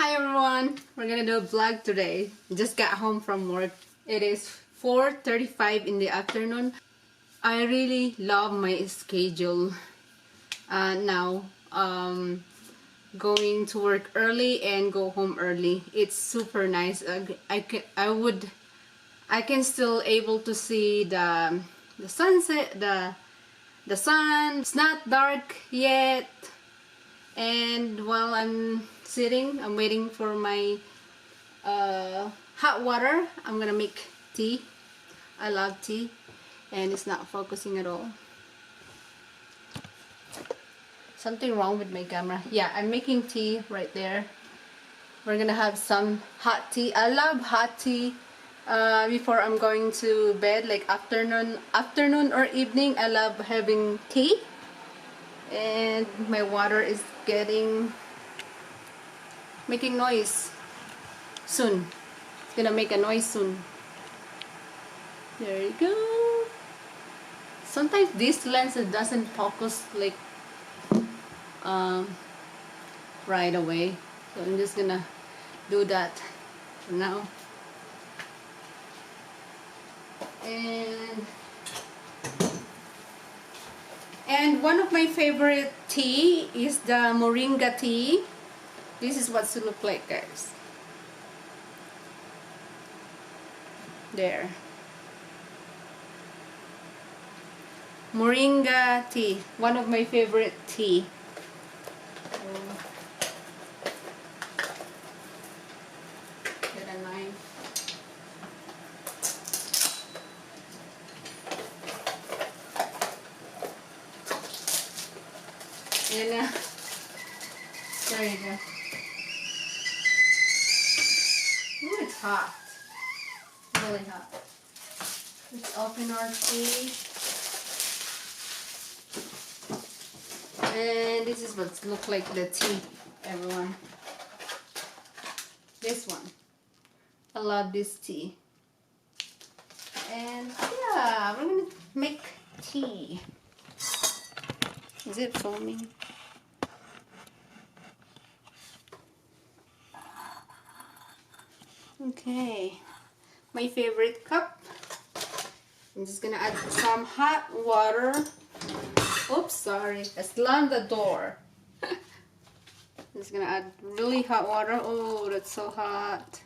Hi everyone, we're gonna do a vlog today. Just got home from work. It is 4:35 in the afternoon. I really love my schedule now. Going to work early and go home early. It's super nice. I can still able to see the sunset, the sun. It's not dark yet. And while I'm sitting, I'm waiting for my hot water. I'm gonna make tea. I love tea, and it's not focusing at all. Something wrong with my camera. Yeah, I'm making tea right there. We're gonna have some hot tea. I love hot tea before I'm going to bed, like afternoon or evening. I love having tea. And my water is making noise soon. It's gonna make a noise soon. There you go. Sometimes this lens doesn't focus like right away, so I'm just gonna do that for now. And one of my favorite tea is the moringa tea. This is what it looks like, guys. There. Moringa tea. One of my favorite tea. Get a knife. And there you go. Ooh, it's hot. Really hot. Let's open our tea. And this is what it looks like, the tea, everyone. This one. I love this tea. And yeah, we're gonna make tea. Is it foaming? Okay, my favorite cup. I'm just gonna add some hot water. Oops, sorry, I slammed the door. I'm just gonna add really hot water. Oh, that's so hot.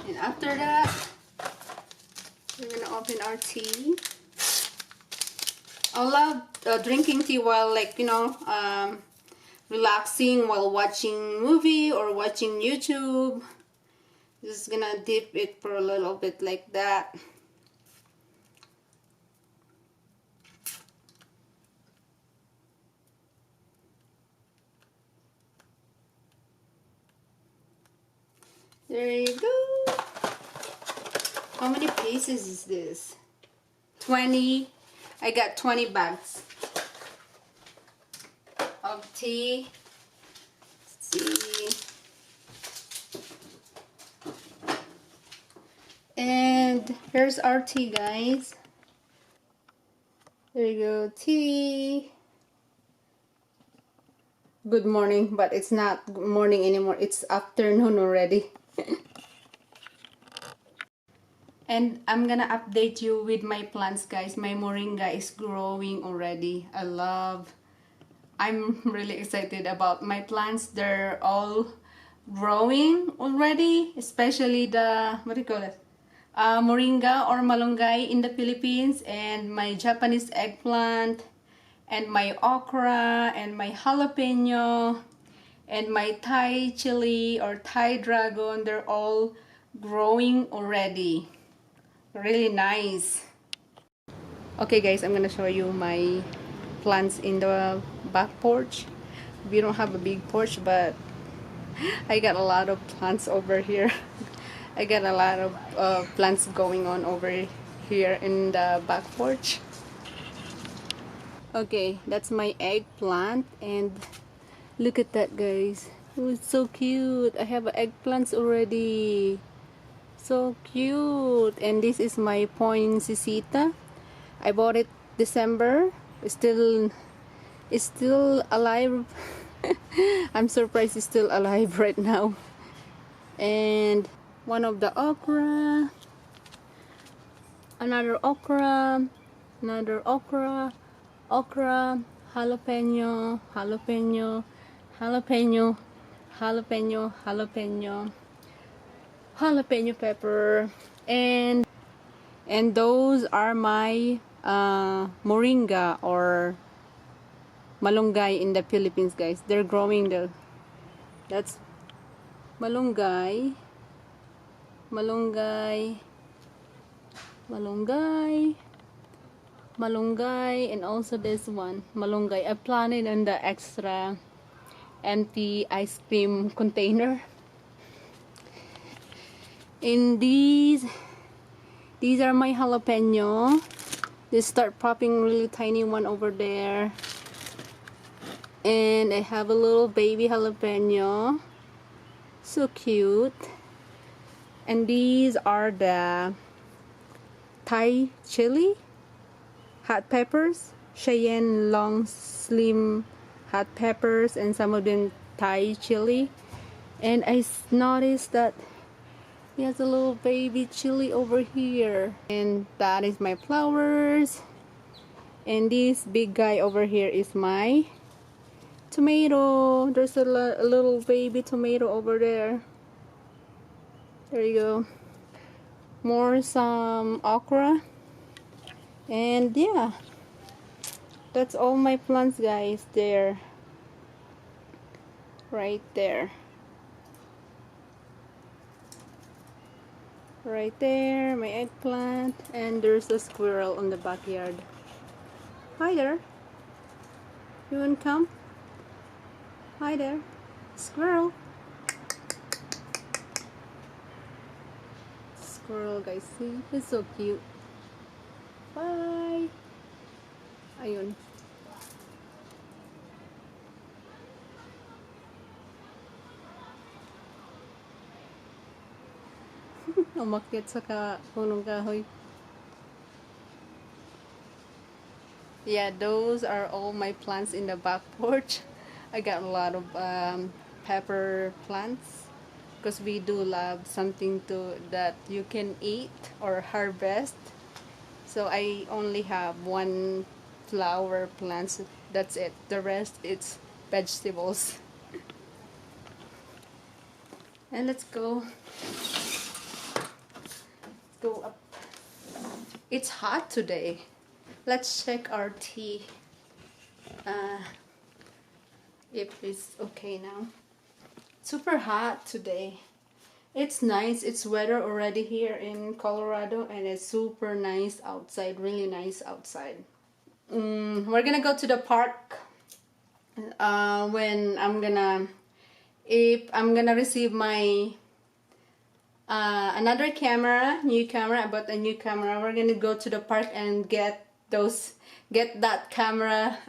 And after that, we're gonna open our tea. I love drinking tea while, like, you know, relaxing while watching movie or watching YouTube. Just gonna dip it for a little bit like that. There you go. How many pieces is this? 20. I got 20 bags of tea. Let's see. And here's our tea, guys. There you go, tea. Good morning, but it's not morning anymore. It's afternoon already. And I'm gonna update you with my plants, guys. My moringa is growing already. I'm really excited about my plants. They're all growing already, especially the, what do you call it? Moringa or malunggay in the Philippines, and my Japanese eggplant, and my okra, and my jalapeno, and my Thai chili or Thai dragon. They're all growing already. Really nice. Okay guys, I'm gonna show you my plants in the back porch. We don't have a big porch, but I got a lot of plants over here. I got a lot of plants going on over here in the back porch. Okay, that's my eggplant, and look at that, guys. Oh, it's so cute. I have eggplants already. So cute. And this is my poinsettia. I bought it December. It's still alive. I'm surprised it's still alive right now. And one of the okra, another okra, okra, jalapeno, jalapeno, jalapeno, jalapeno, jalapeno, jalapeno pepper, and those are my moringa or malunggay in the Philippines, guys. They're growing there. That's malunggay, malunggay, malunggay, malunggay, and also this one, malunggay. I planted in the extra empty ice cream container. In these are my jalapeno. They start popping really tiny one over there. And I have a little baby jalapeno. So cute. And these are the Thai chili, hot peppers, Cheyenne long slim hot peppers, and some of them Thai chili. And I noticed that he has a little baby chili over here. And that is my flowers. And this big guy over here is my tomato. There's a little baby tomato over there. There you go. More some okra. And yeah, that's all my plants, guys. There, right there, right there, my eggplant. And there's a squirrel on the backyard. Hi there, you wanna come? Hi there, squirrel. Squirrel, guys, see, he's so cute. Bye. Ayun. Umakyat sa punong kahoy. Yeah, those are all my plants in the back porch. I got a lot of pepper plants because we do love something that you can eat or harvest. So I only have one flower plants. That's it. The rest it's vegetables. And let's go. Let's go up. It's hot today. Let's check our tea. If it's okay now. Super hot today. It's nice. It's weather already here in Colorado, and it's super nice outside. Really nice outside. We're gonna go to the park when if I'm gonna receive my another camera, new camera. I bought a new camera. We're gonna go to the park and get that camera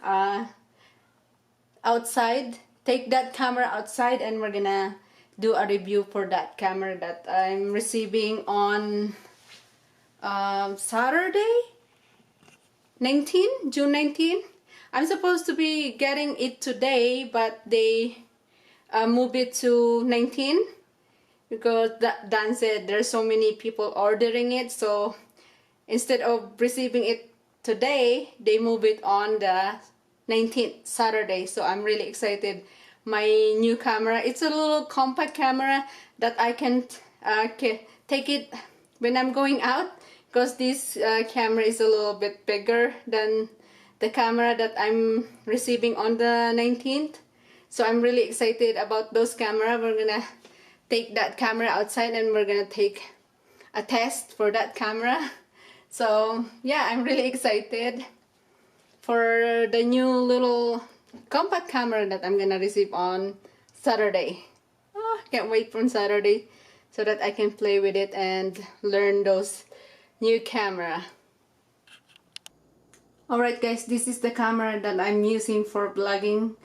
outside. Take that camera outside, and we're gonna do a review for that camera that I'm receiving on Saturday, June 19. I'm supposed to be getting it today, but they moved it to 19 because Dan said there's so many people ordering it, so instead of receiving it today, they move it on the 19th, Saturday. So I'm really excited. My new camera, it's a little compact camera that I can take it when I'm going out, because this camera is a little bit bigger than the camera that I'm receiving on the 19th. So I'm really excited about those camera. We're gonna take that camera outside and we're gonna take a test for that camera. So yeah, I'm really excited for the new little compact camera that I'm gonna receive on Saturday. Can't wait for Saturday so that I can play with it and learn those new camera. Alright guys, this is the camera that I'm using for vlogging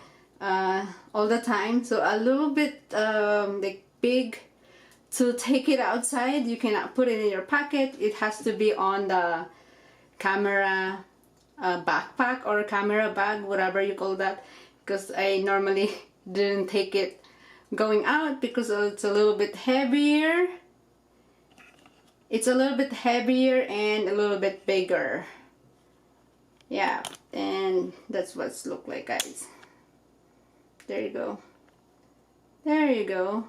all the time. So a little bit like big to take it outside. You cannot put it in your pocket. It has to be on the camera backpack or camera bag, whatever you call that, because I normally didn't take it going out because it's a little bit heavier. It's a little bit heavier and a little bit bigger. Yeah, and that's what it's look like, guys. There you go. There you go.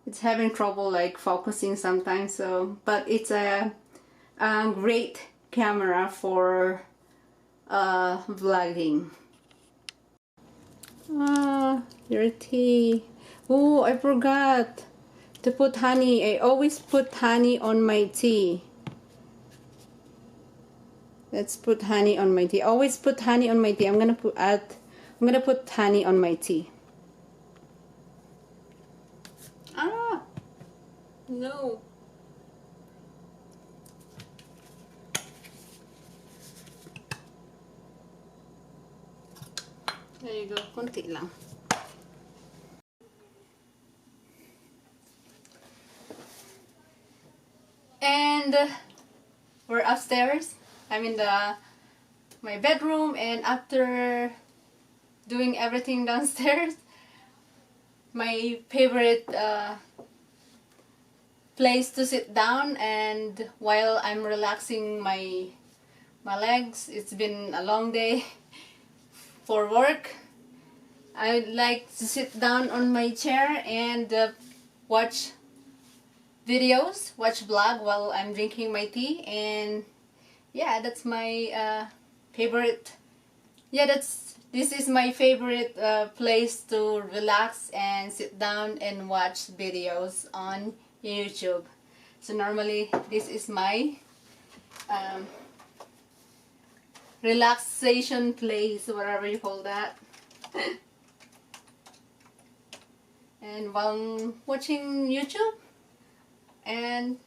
It's having trouble like focusing sometimes, so but it's a great camera for vlogging. Your tea. Oh, I forgot to put honey. I always put honey on my tea. Let's put honey on my tea. Always put honey on my tea. I'm gonna put honey on my tea. No. There you go. Konti lang. And we're upstairs. I'm in my bedroom, and after doing everything downstairs, my favorite place to sit down, and while I'm relaxing my legs, it's been a long day for work, I would like to sit down on my chair and watch videos, watch vlog while I'm drinking my tea. And yeah, that's my favorite. Yeah, this is my favorite place to relax and sit down and watch videos on YouTube. So normally this is my relaxation place, whatever you call that. And while watching YouTube and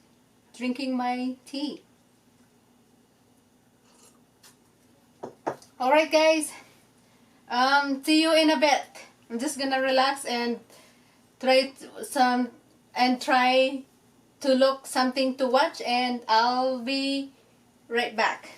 drinking my tea. Alright guys, see you in a bit. I'm just gonna relax and try to look something to watch, and I'll be right back.